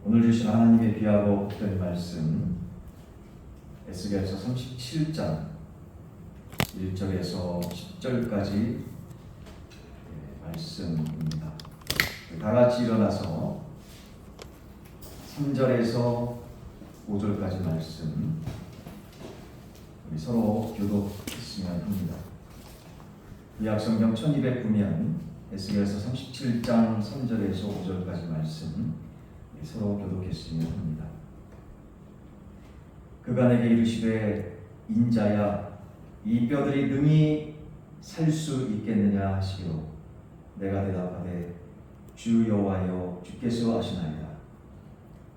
오늘 주신 하나님의 귀하고 복된 말씀 에스겔서 37장 1절에서 10절까지 말씀입니다. 다 같이 일어나서 3절에서 5절까지 말씀 우리 서로 교독했으면 합니다. 구약성경 1209면 에스겔서 37장 3절에서 5절까지 말씀 서로 교독했으면 합니다. 그가 내게 이르시되 인자야 이 뼈들이 능히 살 수 있겠느냐 하시기로 내가 대답하되 주 여호와여 주께서 아시나이다.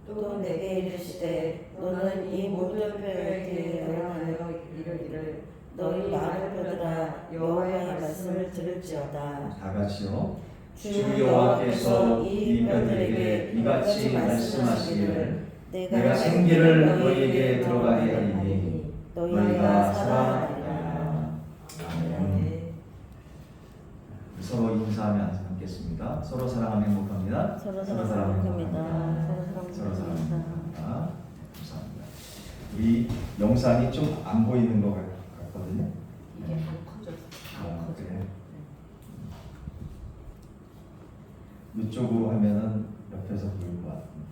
또 내게 이르시되 너는 이 모든 뼈에게 명하여 이르기를 너희 마른 뼈들아 여호와의 말씀을 들을지어다. 다 같이요. 주 여호와께서 이 뼈들에게 이같이 말씀하시기를 내가 생기를 너희에게 들어가게 하리니 너희가 살아나리라. 아멘. 서로 인사하며 앉겠습니다. 서로 사랑하며 행복합니다. 서로 사랑하며 행복합니다. 서로 사랑합니다. 감사합니다. 우리 영상이 좀 안 보이는 것 같거든요. 이게 더 커져서 그래. 이쪽으로 하면은 옆에서 보일 것 같은데.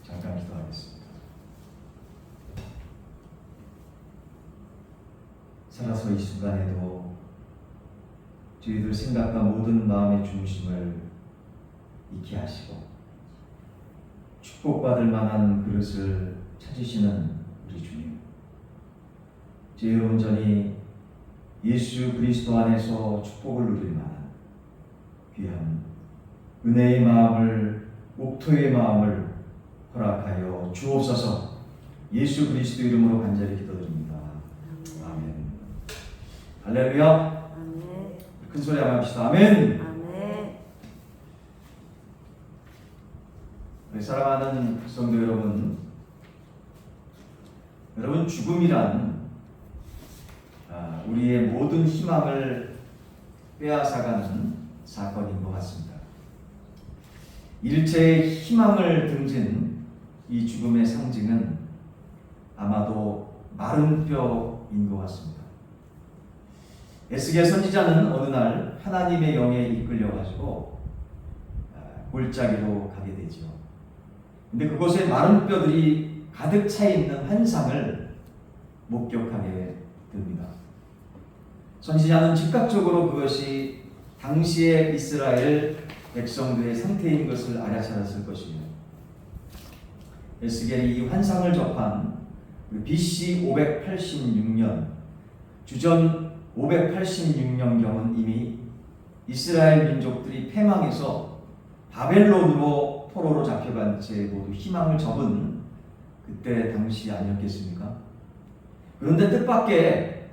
잠깐 기도하겠습니다. 살아서 이 순간에도 저희들 생각과 모든 마음의 중심을 익히 하시고 축복받을 만한 그릇을 찾으시는 우리 주님, 저희를 온전히 예수 그리스도 안에서 축복을 누릴 만한 귀한 은혜의 마음을, 옥토의 마음을 허락하여 주옵소서. 예수 그리스도 이름으로 간절히 기도드립니다. 아멘. 할렐루야. 아멘. 큰 소리 한번 합시다. 아멘. 아멘. 우리 사랑하는 성도 여러분, 죽음이란 우리의 모든 희망을 빼앗아가는 사건인 것 같습니다. 일체의 희망을 등진 이 죽음의 상징은 아마도 마른 뼈인 것 같습니다. 에스겔 선지자는 어느 날 하나님의 영에 이끌려가지고 골짜기로 가게 되죠. 근데 그곳에 마른 뼈들이 가득 차 있는 환상을 목격하게 됩니다. 선지자는 즉각적으로 그것이 당시의 이스라엘 백성들의 상태인 것을 알아차렸을 것입니다. 에스겔이 이 환상을 접한 BC 586년, 주전 586년경은 이미 이스라엘 민족들이 패망해서 바벨론으로 포로로 잡혀간 채 모두 희망을 접은 그때 당시 아니었겠습니까? 그런데 뜻밖의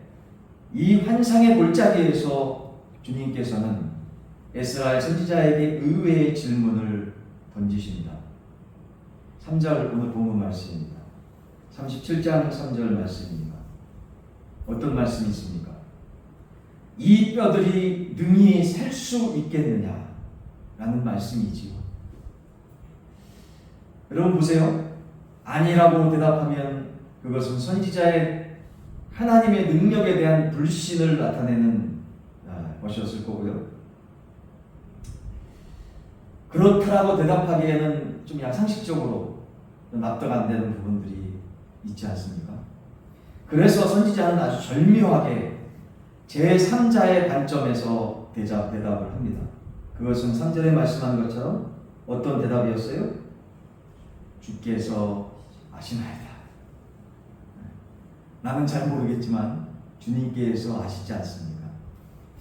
이 환상의 골짜기에서 주님께서는 에스라엘 선지자에게 의외의 질문을 던지십니다. 3절 오늘 본문 말씀입니다. 37장 3절 말씀입니다. 어떤 말씀이 있습니까? 이 뼈들이 능히 살 수 있겠느냐? 라는 말씀이지요. 여러분 보세요. 아니라고 대답하면 그것은 선지자의 하나님의 능력에 대한 불신을 나타내는 것이었을 거고요. 그렇다라고 대답하기에는 좀 양상식적으로 납득 안 되는 부분들이 있지 않습니까? 그래서 선지자는 아주 절묘하게 제3자의 관점에서 대답을 합니다. 그것은 3절에 말씀한 것처럼 어떤 대답이었어요? 주께서 아시나이다. 나는 잘 모르겠지만 주님께서 아시지 않습니까?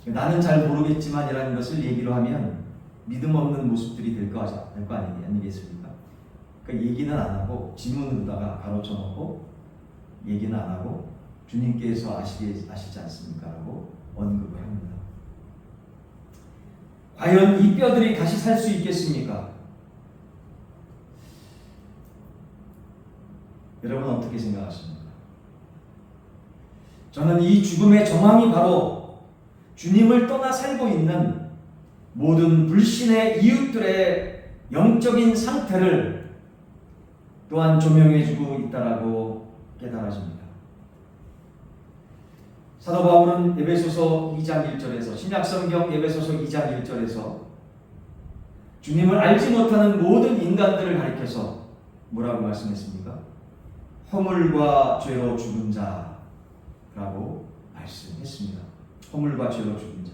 나는 잘 모르겠지만이라는 것을 얘기로 하면 믿음 없는 모습들이 될 거 아니겠습니까? 그러니까 얘기는 안 하고 지문으로다가 가로쳐 놓고 얘기는 안 하고 주님께서 아시지 않습니까? 라고 언급을 합니다. 과연 이 뼈들이 다시 살 수 있겠습니까? 여러분 어떻게 생각하십니까? 저는 이 죽음의 정황이 바로 주님을 떠나 살고 있는 모든 불신의 이웃들의 영적인 상태를 또한 조명해주고 있다라고 깨달아집니다. 사도 바울은 에베소서 2장 1절에서 신약성경 에베소서 2장 1절에서 주님을 알지 못하는 모든 인간들을 가리켜서 뭐라고 말씀했습니까? 허물과 죄로 죽은 자라고 말씀했습니다. 허물과 죄로 죽은 자.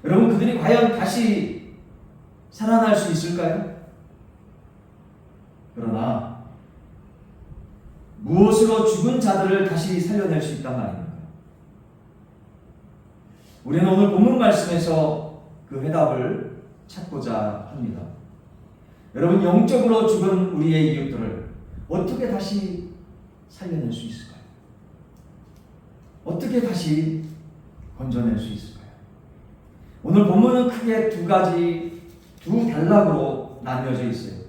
여러분, 그들이 과연 다시 살아날 수 있을까요? 그러나 무엇으로 죽은 자들을 다시 살려낼 수 있단 말입니다. 우리는 오늘 본문 말씀에서 그 해답을 찾고자 합니다. 여러분, 영적으로 죽은 우리의 이웃들을 어떻게 다시 살려낼 수 있을까요? 어떻게 다시 건져낼 수 있을까요? 오늘 본문은 크게 두 단락으로 나뉘어져 있어요.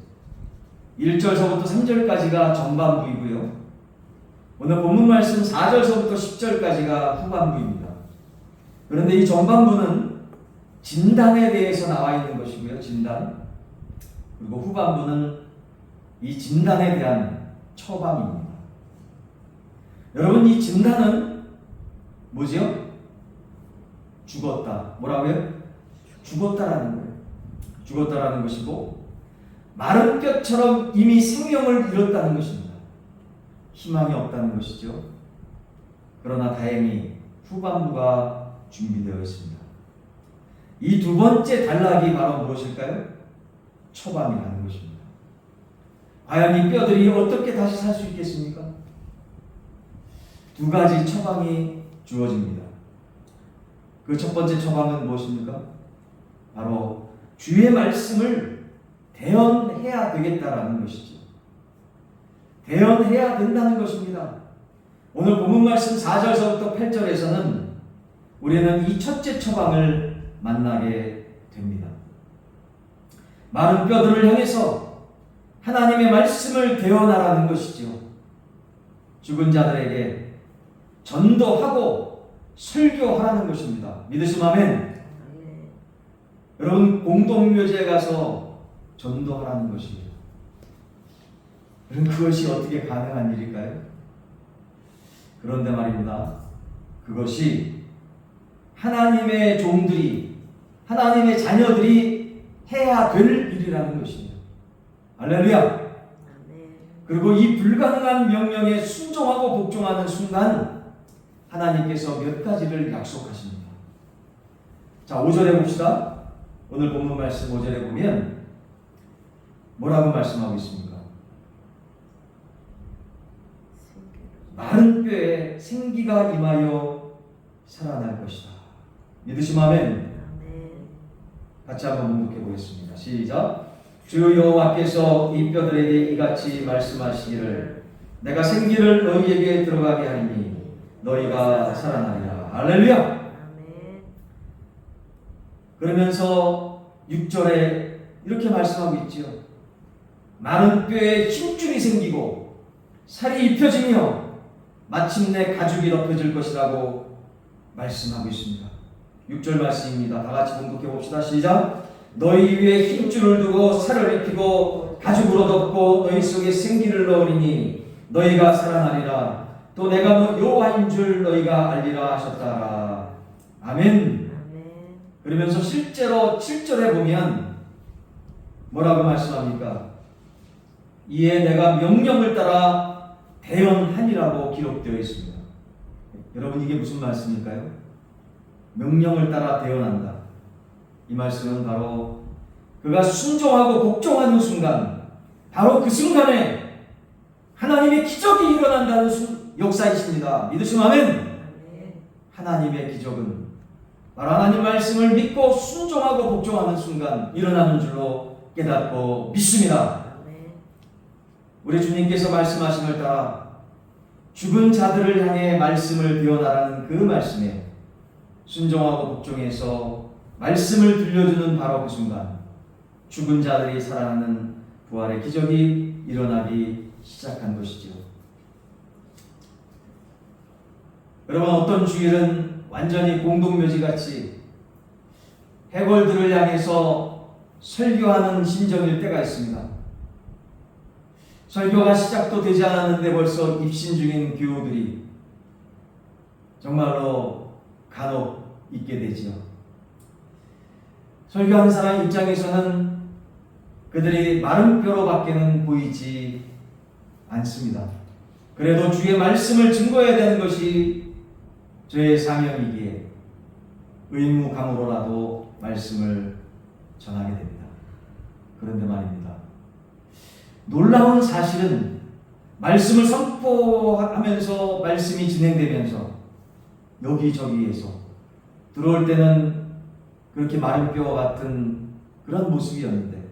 1절서부터 3절까지가 전반부이고요. 오늘 본문 말씀 4절서부터 10절까지가 후반부입니다. 그런데 이 전반부는 진단에 대해서 나와 있는 것이고요. 진단. 그리고 후반부는 이 진단에 대한 처방입니다. 여러분, 이 진단은 뭐지요? 죽었다. 뭐라고요? 죽었다라는 거예요. 죽었다라는 것이고 마른 뼈처럼 이미 생명을 잃었다는 것입니다. 희망이 없다는 것이죠. 그러나 다행히 후반부가 준비되어 있습니다. 이 두 번째 단락이 바로 무엇일까요? 처방이라는 것입니다. 과연 이 뼈들이 어떻게 다시 살 수 있겠습니까? 두 가지 처방이 주어집니다. 그 첫 번째 처방은 무엇입니까? 바로 주의 말씀을 대언해야 되겠다라는 것이죠. 대언해야 된다는 것입니다. 오늘 본문 말씀 4절서부터 8절에서는 우리는 이 첫째 처방을 만나게 됩니다. 마른 뼈들을 향해서 하나님의 말씀을 대언하라는 것이죠. 죽은 자들에게 전도하고 설교하라는 것입니다. 믿으시면 아멘. 여러분, 공동묘지에 가서 전도하라는 것입니다. 여러분, 그것이 어떻게 가능한 일일까요? 그런데 말입니다. 그것이 하나님의 종들이, 하나님의 자녀들이 해야 될 일이라는 것입니다. 할렐루야. 그리고 이 불가능한 명령에 순종하고 복종하는 순간 하나님께서 몇 가지를 약속하십니다. 자, 5절에 봅시다. 오늘 본문 말씀 5절에 보면 뭐라고 말씀하고 있습니까? 마른 뼈에 생기가 임하여 살아날 것이다. 믿으시면 아멘. 같이 한번 문독해 보겠습니다. 시작. 주 여호와께서 이 뼈들에게 이같이 말씀하시기를 내가 생기를 너희에게 들어가게 하리니 너희가 살아나리라. 할렐루야. 그러면서 6절에 이렇게 말씀하고 있지요. 마른 뼈에 힘줄이 생기고 살이 입혀지며 마침내 가죽이 덮여질 것이라고 말씀하고 있습니다. 6절 말씀입니다. 다 같이 공독해 봅시다. 시작. 너희 위에 힘줄을 두고 살을 입히고 가죽으로 덮고 너희 속에 생기를 넣으리니 너희가 살아나리라. 또 내가 너 여호와인 줄 너희가 알리라 하셨다라. 아멘. 그러면서 실제로 7절에 보면 뭐라고 말씀합니까? 이에 내가 명령을 따라 대언하니라고 기록되어 있습니다. 여러분, 이게 무슨 말씀일까요? 명령을 따라 대언한다. 이 말씀은 바로 그가 순종하고 복종하는 순간, 바로 그 순간에 하나님의 기적이 일어난다는 역사이십니다. 믿으시면 아멘. 하나님의 기적은 바로 하나님 말씀을 믿고 순종하고 복종하는 순간 일어나는 줄로 깨닫고 믿습니다. 우리 주님께서 말씀하신 걸 따라 죽은 자들을 향해 말씀을 대언하라는 그 말씀에 순종하고 복종해서 말씀을 들려주는 바로 그 순간 죽은 자들이 살아나는 부활의 기적이 일어나기 시작한 것이죠. 여러분, 어떤 주일은 완전히 공동묘지같이 해골들을 향해서 설교하는 심정일 때가 있습니다. 설교가 시작도 되지 않았는데 벌써 입신 중인 교우들이 정말로 간혹 있게 되지요. 설교하는 사람 입장에서는 그들이 마른 뼈로밖에는 보이지 않습니다. 그래도 주의 말씀을 증거해야 되는 것이 저의 사명이기에 의무감으로라도 말씀을 전하게 됩니다. 그런데 말입니다. 놀라운 사실은 말씀을 선포하면서 말씀이 진행되면서 여기저기에서 들어올 때는 그렇게 마른 뼈와 같은 그런 모습이었는데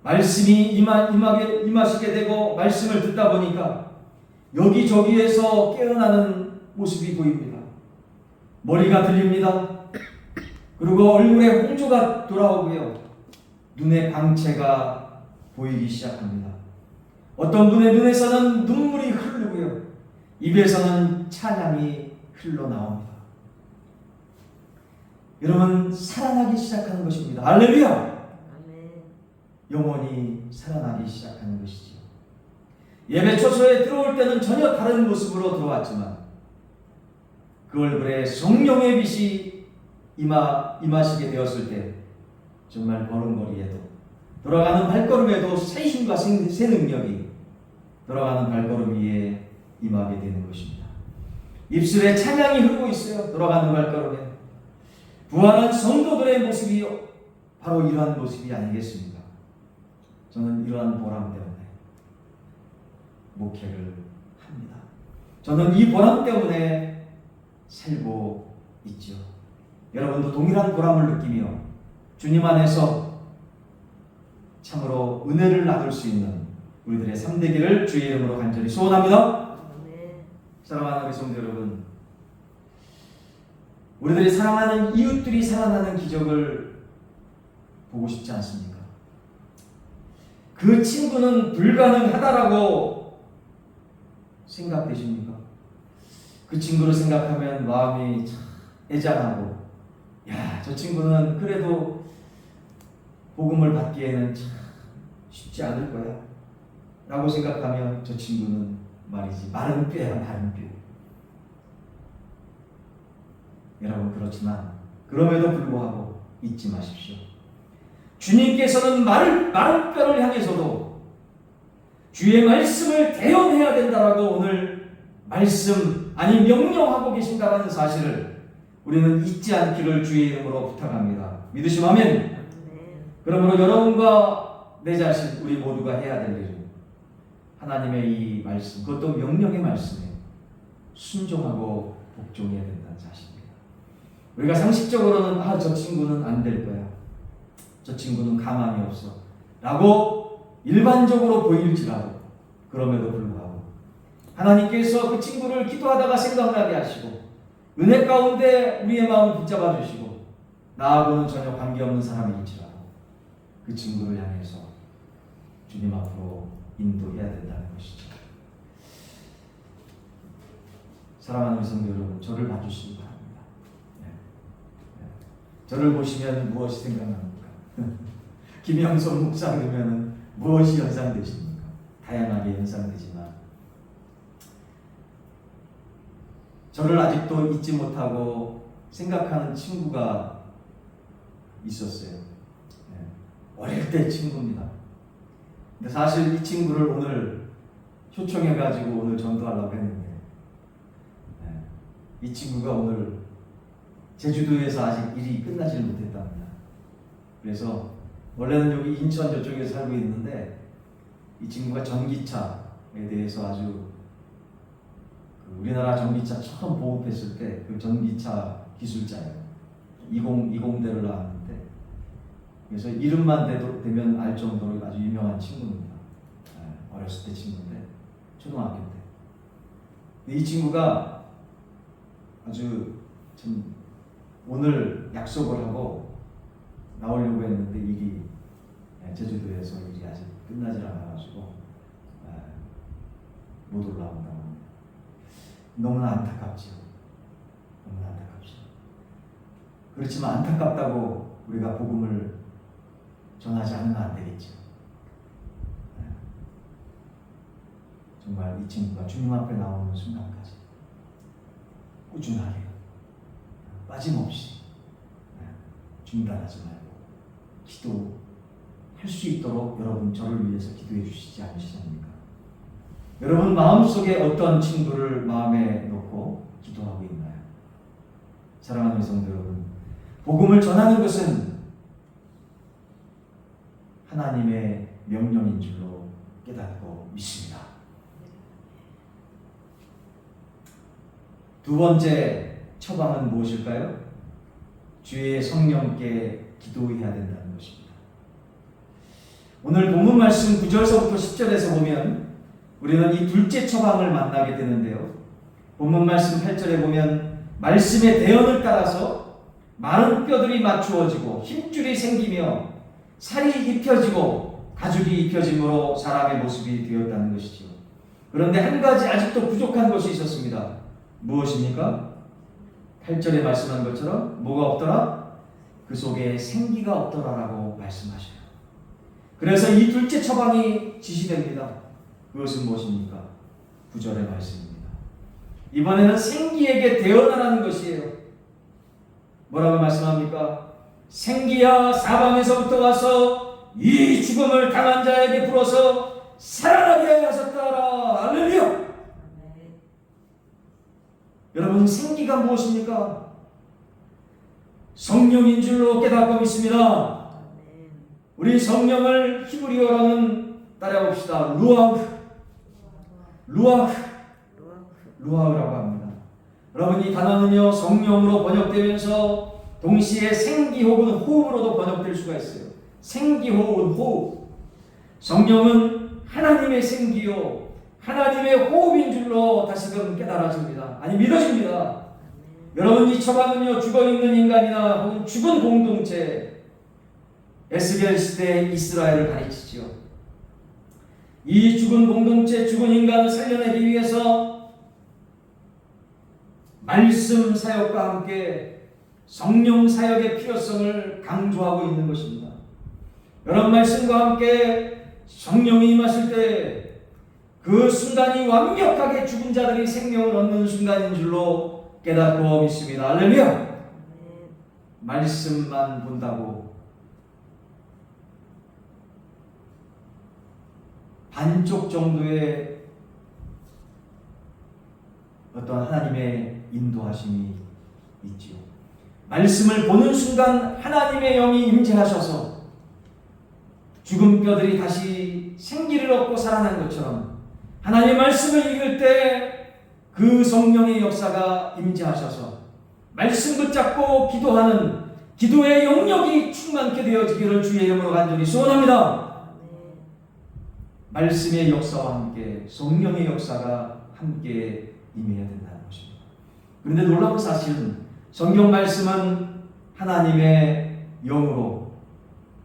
말씀이 임하시게 되고 말씀을 듣다 보니까 여기저기에서 깨어나는 모습이 보입니다. 머리가 들립니다. 그리고 얼굴에 홍조가 돌아오고요. 눈에 광채가 보이기 시작합니다. 어떤 분의 눈에서는 눈물이 흐르고요. 입에서는 찬양이 흘러나옵니다. 여러분, 살아나기 시작하는 것입니다. 할렐루야! 아멘. 영혼이 살아나기 시작하는 것이죠. 예배 초소에 들어올 때는 전혀 다른 모습으로 들어왔지만 그 얼굴에 성령의 빛이 임하시게 되었을 때 정말 걸음걸이에도 돌아가는 발걸음에도 새 힘과 새 능력이 돌아가는 발걸음 위에 임하게 되는 것입니다. 입술에 찬양이 흐르고 있어요. 돌아가는 발걸음에 부활한 성도들의 모습이 바로 이러한 모습이 아니겠습니까? 저는 이러한 보람 때문에 목회를 합니다. 저는 이 보람 때문에 살고 있죠. 여러분도 동일한 보람을 느끼며 주님 안에서 참으로 은혜를 나눌 수 있는 우리들의 삶 되기를 주의 이름으로 간절히 소원합니다. 아멘. 사랑하는 우리 성도 여러분, 우리들이 사랑하는 이웃들이 살아나는 기적을 보고 싶지 않습니까? 그 친구는 불가능하다라고 생각되십니까? 그 친구를 생각하면 마음이 참 애잔하고, 야, 저 친구는 그래도 복음을 받기에는 참 쉽지 않을 거야 라고 생각하면 저 친구는 말이지 마른 뼈야, 마른 뼈. 여러분, 그렇지만 그럼에도 불구하고 잊지 마십시오. 주님께서는 마른 뼈를 향해서도 주의 말씀을 대언해야 된다라고 오늘 말씀 아니 명령하고 계신다는 사실을 우리는 잊지 않기를 주의 이름으로 부탁합니다. 믿으시면 아멘. 아멘. 그러므로 여러분과 내 자신 우리 모두가 해야 될 일은 하나님의 이 말씀, 그것도 명령의 말씀에 순종하고 복종해야 된다는 사실입니다. 우리가 상식적으로는 저 친구는 안 될 거야, 저 친구는 가망이 없어 라고 일반적으로 보일지라도 그럼에도 불구하고 하나님께서 그 친구를 기도하다가 생각나게 하시고 은혜 가운데 우리의 마음을 붙잡아 주시고 나하고는 전혀 관계없는 사람일지라도 그 친구를 향해서 주님 앞으로 인도해야 된다는 것이죠. 사랑하는 우리 성도 여러분, 저를 봐주시기 바랍니다. 저를 보시면 무엇이 생각납니까? 김영선 목사 그러면 무엇이 연상되십니까? 다양하게 연상되지만 저를 아직도 잊지 못하고 생각하는 친구가 있었어요. 어릴 때 친구입니다. 근데 사실 이 친구를 오늘 초청해가지고 오늘 전도하려고 했는데 이 친구가 오늘 제주도에서 아직 일이 끝나지를 못했답니다. 그래서 원래는 여기 인천 저쪽에 살고 있는데 이 친구가 전기차에 대해서 아주 우리나라 전기차 처음 보급했을 때 그 전기차 기술자예요. 20대를 나왔는데 그래서 이름만 되면 알 정도로 아주 유명한 친구입니다. 어렸을 때 친구인데 초등학교 때. 근데 이 친구가 아주 참 오늘 약속을 하고 나오려고 했는데 일이 제주도에서 일이 아직 끝나지 않아가지고 못 올라온다고 합니다. 너무나 안타깝죠. 그렇지만 안타깝다고 우리가 복음을 전하지 않으면 안 되겠죠. 정말 이 친구가 주님 앞에 나오는 순간까지 꾸준하게 빠짐없이 중단하지 말고 기도할 수 있도록 여러분 저를 위해서 기도해 주시지 않으시렵니까? 여러분 마음속에 어떤 친구를 마음에 놓고 기도하고 있나요? 사랑하는 성도 여러분, 복음을 전하는 것은 하나님의 명령인 줄로 깨닫고 믿습니다. 두 번째 처방은 무엇일까요? 주의 성령께 기도해야 된다는 것입니다. 오늘 본문 말씀 9절서부터 10절에서 보면 우리는 이 둘째 처방을 만나게 되는데요. 본문 말씀 8절에 보면 말씀의 대언을 따라서 마른 뼈들이 맞추어지고 힘줄이 생기며 살이 입혀지고 가죽이 입혀짐으로 사람의 모습이 되었다는 것이죠. 그런데 한 가지 아직도 부족한 것이 있었습니다. 무엇입니까? 8절에 말씀한 것처럼 뭐가 없더라? 그 속에 생기가 없더라라고 말씀하셔요. 그래서 이 둘째 처방이 지시됩니다. 그것은 무엇입니까? 9절의 말씀입니다. 이번에는 생기에게 대언하라는 것이에요. 뭐라고 말씀합니까? 생기야 사방에서부터 와서 이 죽음을 당한 자에게 불어서 살아나게 하셨다라. 할렐루야! 여러분 생기가 무엇입니까? 성령인 줄로 깨닫고 믿습니다. 우리 성령을 히브리어로는 따라봅시다. 루아흐라고 합니다. 여러분 이 단어는요 성령으로 번역되면서 동시에 생기 혹은 호흡으로도 번역될 수가 있어요. 생기 혹은 호흡. 성령은 하나님의 생기요 하나님의 호흡인 줄로 다시금 깨달아집니다. 아니 믿어집니다. 여러분 이 처방은요 죽어있는 인간이나 혹은 죽은 공동체 에스겔 시대 이스라엘을 가르치지요. 이 죽은 공동체 죽은 인간을 살려내기 위해서 말씀 사역과 함께 성령 사역의 필요성을 강조하고 있는 것입니다. 여러분 말씀과 함께 성령이 임하실 때 그 순간이 완벽하게 죽은 자들이 생명을 얻는 순간인 줄로 깨닫고 믿습니다. 할렐루야! 말씀만 본다고 반쪽 정도의 어떤 하나님의 인도하심이 있지요. 말씀을 보는 순간 하나님의 영이 임재하셔서 죽은 뼈들이 다시 생기를 얻고 살아난 것처럼 하나님의 말씀을 읽을 때 그 성령의 역사가 임재하셔서 말씀 붙잡고 기도하는 기도의 영역이 충만케 되어지기를 주의 이름으로 간절히 소원합니다. 말씀의 역사와 함께 성령의 역사가 함께 임해야 된다는 것입니다. 그런데 놀라운 사실은 성경 말씀은 하나님의 영으로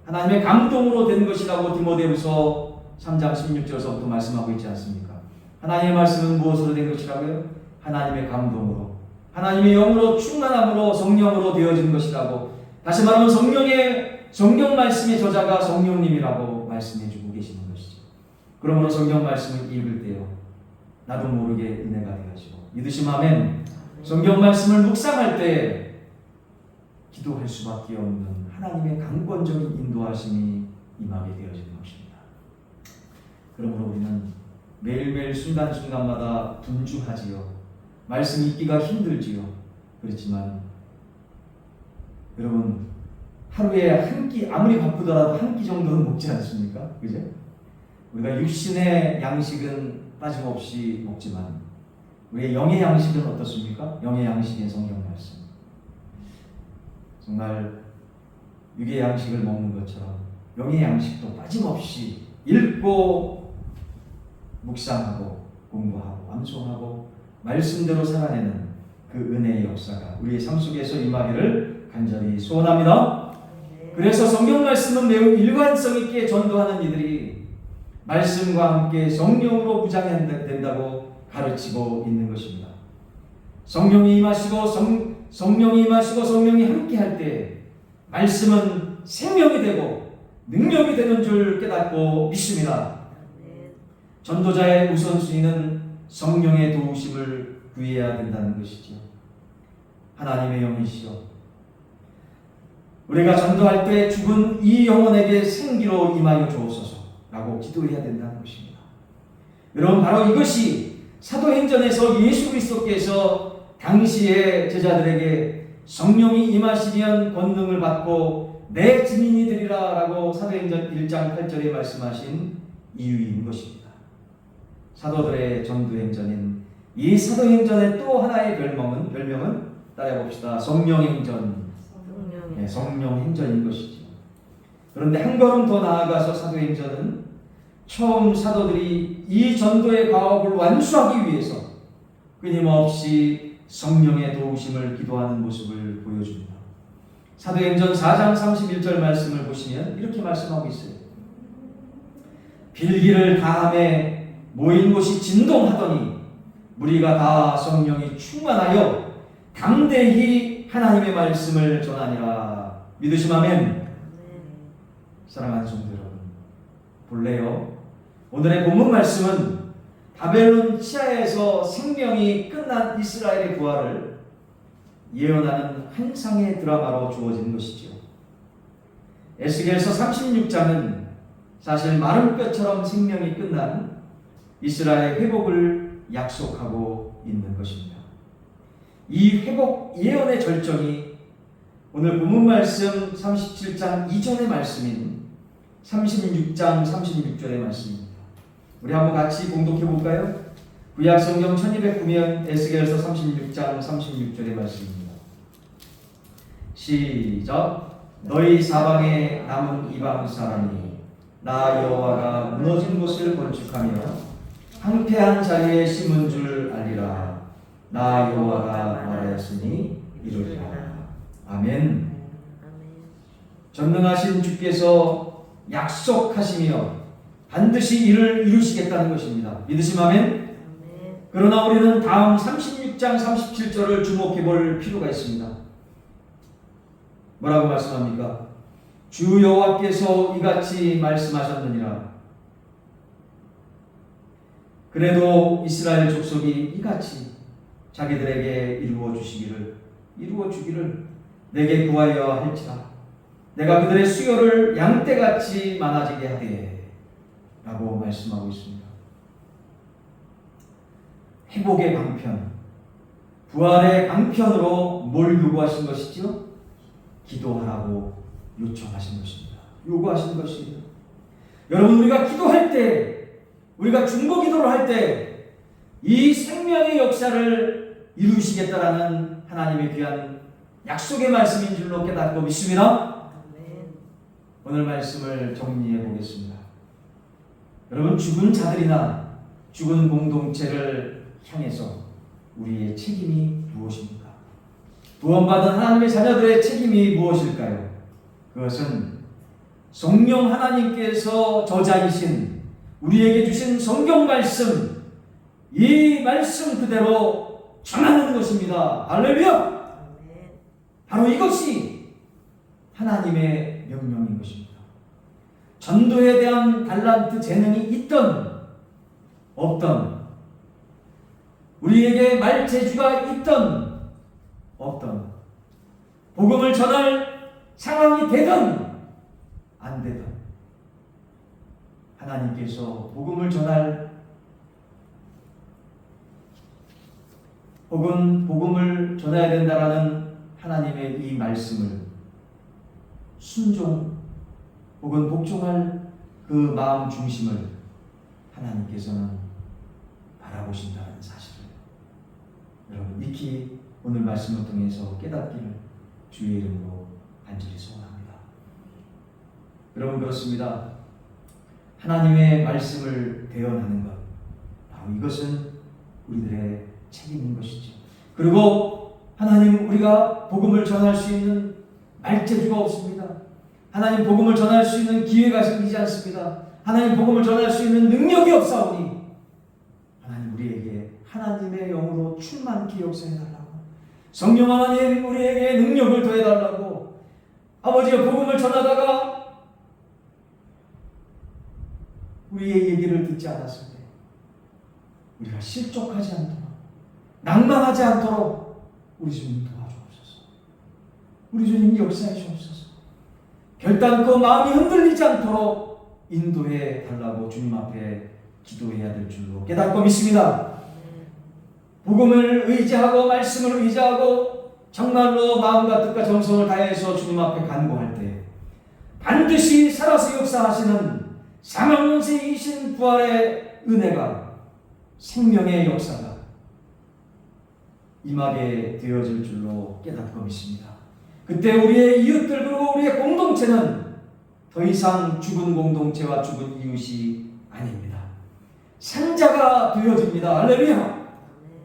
하나님의 감동으로 된 것이라고 디모데후서 3장 16절서부터 말씀하고 있지 않습니까? 하나님의 말씀은 무엇으로 된 것이라고요? 하나님의 감동으로 하나님의 영으로 충만함으로 성령으로 되어진 것이라고. 다시 말하면 성경 말씀의 저자가 성령님이라고 말씀해주고 계시는 것이죠. 그러므로 성경 말씀을 읽을 때요 나도 모르게 은혜가 되어지고 믿으시면 아멘. 성경 말씀을 묵상할 때 기도할 수밖에 없는 하나님의 강권적인 인도하심이 임하게 되어지는 것입니다. 그러므로 우리는 매일매일 순간순간마다 분주하지요. 말씀 읽기가 힘들지요. 그렇지만 여러분 하루에 한 끼 아무리 바쁘더라도 한 끼 정도는 먹지 않습니까? 그죠? 우리가 육신의 양식은 빠짐없이 먹지만 우리의 영의 양식은 어떻습니까? 영의 양식의 성경 말씀. 정말 육의 양식을 먹는 것처럼 영의 양식도 빠짐없이 읽고 묵상하고 공부하고 암송하고 말씀대로 살아내는 그 은혜의 역사가 우리의 삶 속에서 임하기를 간절히 소원합니다. 그래서 성경 말씀은 매우 일관성 있게 전도하는 이들이 말씀과 함께 성령으로 무장된다고 가르치고 있는 것입니다. 성령이 임하시고 성령이 임하시고 성령이 함께할 때 말씀은 생명이 되고 능력이 되는 줄 깨닫고 믿습니다. 전도자의 우선순위는 성령의 도우심을 구해야 된다는 것이죠. 하나님의 영이시여, 우리가 전도할 때 죽은 이 영혼에게 생기로 임하여 주옵소서라고 기도해야 된다는 것입니다. 여러분, 바로 이것이 사도행전에서 예수 그리스도께서 당시의 제자들에게 성령이 임하시면 권능을 받고 내 증인이 되리라 라고 사도행전 1장 8절에 말씀하신 이유인 것입니다. 사도들의 전도행전인 이 사도행전의 또 하나의 별명은 따라해봅시다. 성령행전. 네, 성령행전인 것이죠. 그런데 한 걸음 더 나아가서 사도행전은 처음 사도들이 이 전도의 과업을 완수하기 위해서 끊임없이 성령의 도우심을 기도하는 모습을 보여줍니다. 사도행전 4장 31절 말씀을 보시면 이렇게 말씀하고 있어요. 빌기를 다함에 모인 곳이 진동하더니 무리가 다 성령이 충만하여 담대히 하나님의 말씀을 전하니라. 믿으시면 아멘. 사랑하는 성도 여러분, 볼래요? 오늘의 본문 말씀은 바벨론 치하에서 생명이 끝난 이스라엘의 부활을 예언하는 환상의 드라마로 주어진 것이죠. 에스겔서 36장은 사실 마른 뼈처럼 생명이 끝난 이스라엘의 회복을 약속하고 있는 것입니다. 이 회복 예언의 절정이 오늘 본문 말씀 37장 이전의 말씀인 36장 36절의 말씀입니다. 우리 한번 같이 봉독해 볼까요? 구약 성경 1209면 에스겔서 36장 36절의 말씀입니다. 시작. 너희 사방에 남은 이방 사람이 나 여호와가 무너진 곳을 건축하며 황폐한 자리에 심은 줄 알리라. 나 여호와가 말하였으니 이루리라. 아멘. 전능하신 주께서 약속하시며 반드시 이를 이루시겠다는 것입니다. 믿으시면 아멘. 그러나 우리는 다음 36장 37절을 주목해 볼 필요가 있습니다. 뭐라고 말씀합니까? 주 여호와께서 이같이 말씀하셨느니라. 그래도 이스라엘 족속이 이같이 자기들에게 이루어 주기를 내게 구하여 할지라. 내가 그들의 수요를 양떼같이 많아지게 하되 라고 말씀하고 있습니다. 회복의 방편, 부활의 방편으로 뭘 요구하신 것이죠? 기도하라고 요청하신 것입니다. 요구하신 것이에요. 여러분, 우리가 기도할 때, 우리가 중보 기도를 할 때 이 생명의 역사를 이루시겠다라는 하나님의 귀한 약속의 말씀인 줄로 깨닫고 믿습니다. 오늘 말씀을 정리해 보겠습니다. 여러분, 죽은 자들이나 죽은 공동체를 향해서 우리의 책임이 무엇입니까? 구원받은 하나님의 자녀들의 책임이 무엇일까요? 그것은 성령 하나님께서 저자이신 우리에게 주신 성경 말씀, 이 말씀 그대로 전하는 것입니다. 할렐루야! 바로 이것이 하나님의 명령인 것입니다. 전도에 대한 달란트 재능이 있던 없던, 우리에게 말 재주가 있던 없던, 복음을 전할 상황이 되든 안 되든 하나님께서 복음을 전할 혹은 복음을 전해야 된다라는 하나님의 이 말씀을 순종 혹은 복종할 그 마음 중심을 하나님께서는 바라보신다는 사실을 여러분 익히 오늘 말씀을 통해서 깨닫기를 주의 이름으로 간절히 소원합니다. 여러분, 그렇습니다. 하나님의 말씀을 대언하는 것, 바로 이것은 우리들의 책임인 것이죠. 그리고 하나님, 우리가 복음을 전할 수 있는 말재주가 없습니다. 하나님, 복음을 전할 수 있는 기회가 생기지 않습니다. 하나님, 복음을 전할 수 있는 능력이 없사오니 하나님, 우리에게 하나님의 영으로 충만케 역사해달라고, 성령 하나님 우리에게 능력을 더해달라고 아버지가 복음을 전하다가 우리의 얘기를 듣지 않았을 때 우리가 실족하지 않도록 낭망하지 않도록 우리 주님 도와주옵소서. 우리 주님 역사해 주옵소서. 결단코 마음이 흔들리지 않도록 인도해 달라고 주님 앞에 기도해야 될 줄로 깨닫고 믿습니다. 복음을 의지하고 말씀을 의지하고 정말로 마음과 뜻과 정성을 다해서 주님 앞에 간구할 때 반드시 살아서 역사하시는 삼형제이신 부활의 은혜가 생명의 역사가 임하게 되어질 줄로 깨닫고 믿습니다. 그때 우리의 이웃들 그리고 우리의 공동체는 더 이상 죽은 공동체와 죽은 이웃이 아닙니다. 산자가 되어집니다. 할렐루야.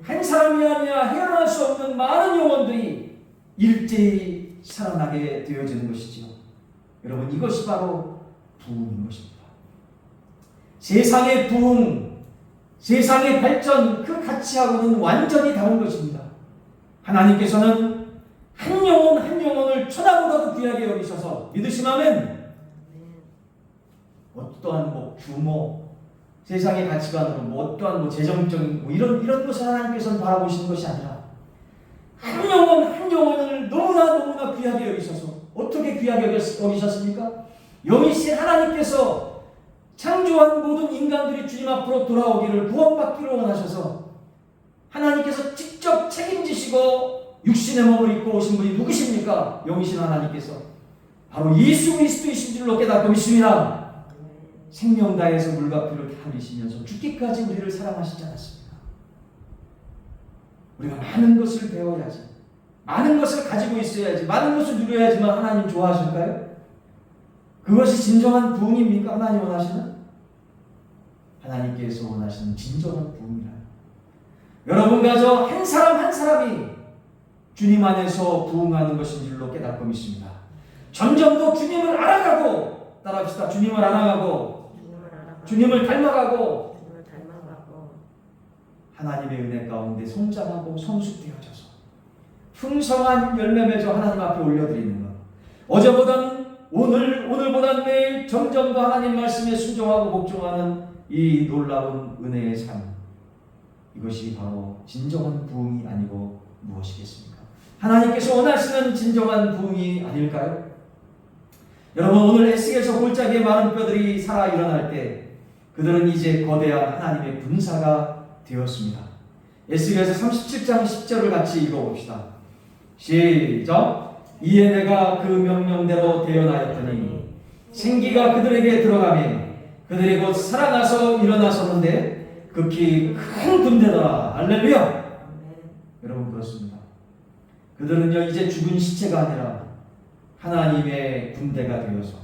한 사람이 아니라 헤어날 수 없는 많은 영혼들이 일제히 살아나게 되어지는 것이지요. 여러분, 이것이 바로 부흥인 것입니다. 세상의 부흥, 세상의 발전, 그 가치하고는 완전히 다른 것입니다. 하나님께서는 한 영혼 한 영혼을 천하보다도 귀하게 여기셔서 믿으시면 어떠한 규모, 세상의 가치관으로 어떠한 재정적인 이런 것을 하나님께서는 바라보시는 것이 아니라 한 영혼 한 영혼을 너무나 귀하게 여기셔서 어떻게 귀하게 여기셨습니까? 영이신 하나님께서 창조한 모든 인간들이 주님 앞으로 돌아오기를 구원받기를 원하셔서 하나님께서 직접 책임지시고 육신의 몸을 입고 오신 분이 누구십니까? 영이신 하나님께서 바로 예수 그리스도이신 줄로 깨닫고 믿습니다. 생명 다해서 물과 피를 다 흘리시면서 죽기까지 우리를 사랑하시지 않았습니까? 우리가 많은 것을 배워야지, 많은 것을 가지고 있어야지, 많은 것을 누려야지만 하나님 좋아하실까요? 그것이 진정한 부흥입니까? 하나님 원하시는? 하나님께서 원하시는 진정한 부흥이라. 여러분과 저 한 사람 한 사람이 주님 안에서 부흥하는 것인 줄로 깨닫고 믿습니다. 점점 더 주님을 알아가고, 따라합시다. 주님을 알아가고 주님을 닮아가고 하나님의 은혜 가운데 성장하고 성숙되어져서 풍성한 열매 맺어 하나님 앞에 올려드리는 것. 어제보다는 오늘보다는 내일 점점 더 하나님 말씀에 순종하고 복종하는 이 놀라운 은혜의 삶. 이것이 바로 진정한 부흥이 아니고 무엇이겠습니까? 하나님께서 원하시는 진정한 부흥이 아닐까요? 여러분, 오늘 에스겔서 골짜기의 마른 뼈들이 살아 일어날 때 그들은 이제 거대한 하나님의 군사가 되었습니다. 에스겔서 37장 10절을 같이 읽어봅시다. 시작. 이에 내가 그 명령대로 대언하였더니 생기가 그들에게 들어가매 그들이 곧 살아나서 일어나서는데 극히 큰 군대더라. 할렐루야. 여러분, 그렇습니다. 그들은요 이제 죽은 시체가 아니라 하나님의 군대가 되어서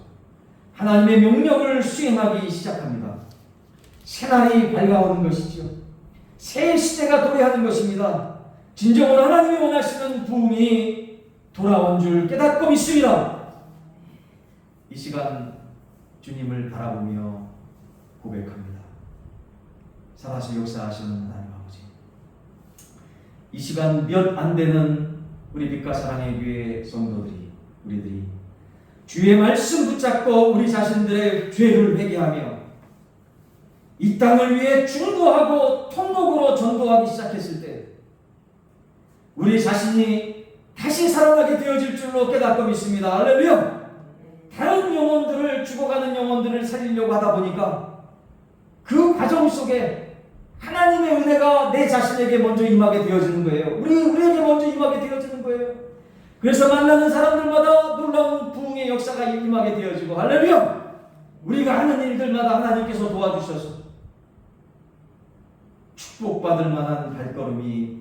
하나님의 명령을 수행하기 시작합니다. 새날이 밝아오는 것이지요. 새 시대가 도래하는 것입니다. 진정으로 하나님이 원하시는 부흥이 돌아온 줄 깨닫고 믿습니다. 이 시간 주님을 바라보며 고백합니다. 살아서 역사하시는 하나님 아버지, 이 시간 몇 안 되는 우리 빛과 사랑의 교회 성도들이 우리들이 주의 말씀 붙잡고 우리 자신들의 죄를 회개하며 이 땅을 위해 중보하고 통곡으로 전도하기 시작했을 때 우리 자신이 다시 살아나게 되어질 줄로 깨닫고 믿습니다. 할렐루야. 다른 영혼들을, 죽어가는 영혼들을 살리려고 하다 보니까 그 과정 속에 하나님의 은혜가 내 자신에게 먼저 임하게 되어지는 거예요. 우리에게 먼저 임하게 되어지는 거예요. 그래서 만나는 사람들마다 놀라운 부흥의 역사가 임하게 되어지고, 할렐루야! 우리가 하는 일들마다 하나님께서 도와주셔서 축복받을 만한 발걸음이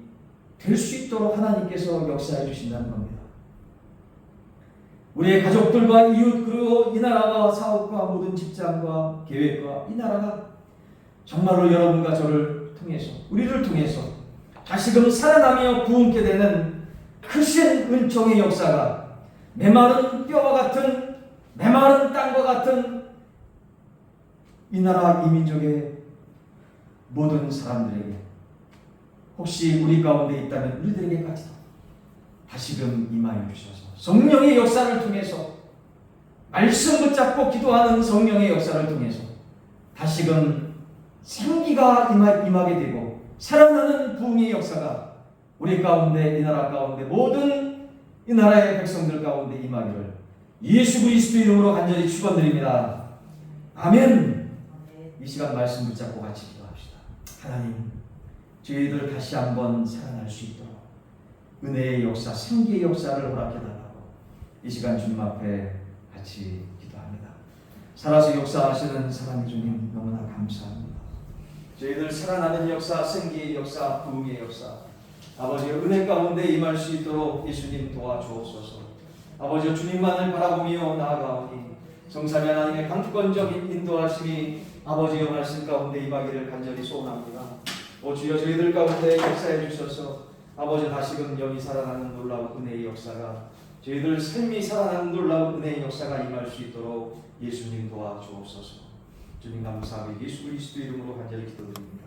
될 수 있도록 하나님께서 역사해 주신다는 겁니다. 우리의 가족들과 이웃 그리고 이 나라와 사업과 모든 직장과 계획과 이 나라가 정말로 여러분과 저를 통해서, 우리를 통해서 다시금 살아나며 부흥케 되는 크신 은총의 역사가 메마른 뼈와 같은, 메마른 땅과 같은 이 나라 이 민족의 모든 사람들에게, 혹시 우리 가운데 있다면 우리들에게까지도 다시금 임하여 주셔서 성령의 역사를 통해서 말씀 붙잡고 기도하는 성령의 역사를 통해서 다시금 생기가 임하게 되고 살아나는 부흥의 역사가 우리 가운데, 이 나라 가운데, 모든 이 나라의 백성들 가운데 임하기를 예수 그리스도 이름으로 간절히 축원드립니다. 아멘. 이 시간 말씀 붙잡고 같이 기도합시다. 하나님, 저희들 다시 한번 살아날 수 있도록 은혜의 역사, 생기의 역사를 허락해달라고 이 시간 주님 앞에 같이 기도합니다. 살아서 역사하시는 사랑의 주님 너무나 감사합니다. 저희들 살아나는 역사, 생기의 역사, 부흥의 역사, 아버지의 은혜 가운데 임할 수 있도록 예수님 도와주옵소서. 아버지 주님만을 바라보며 나아가오니 성삼위 하나님의 강권적인 인도하심이 아버지의 말씀 가운데 임하기를 간절히 소원합니다. 오 주여 저희들 가운데 역사해 주셔서 아버지 다시금 영이 살아나는 놀라운 은혜의 역사가 저희들 삶이 살아나는 놀라운 은혜의 역사가 임할 수 있도록 예수님 도와주옵소서. 주님 감사하며 예수 그리스도 이름으로 간절히 기도드립니다.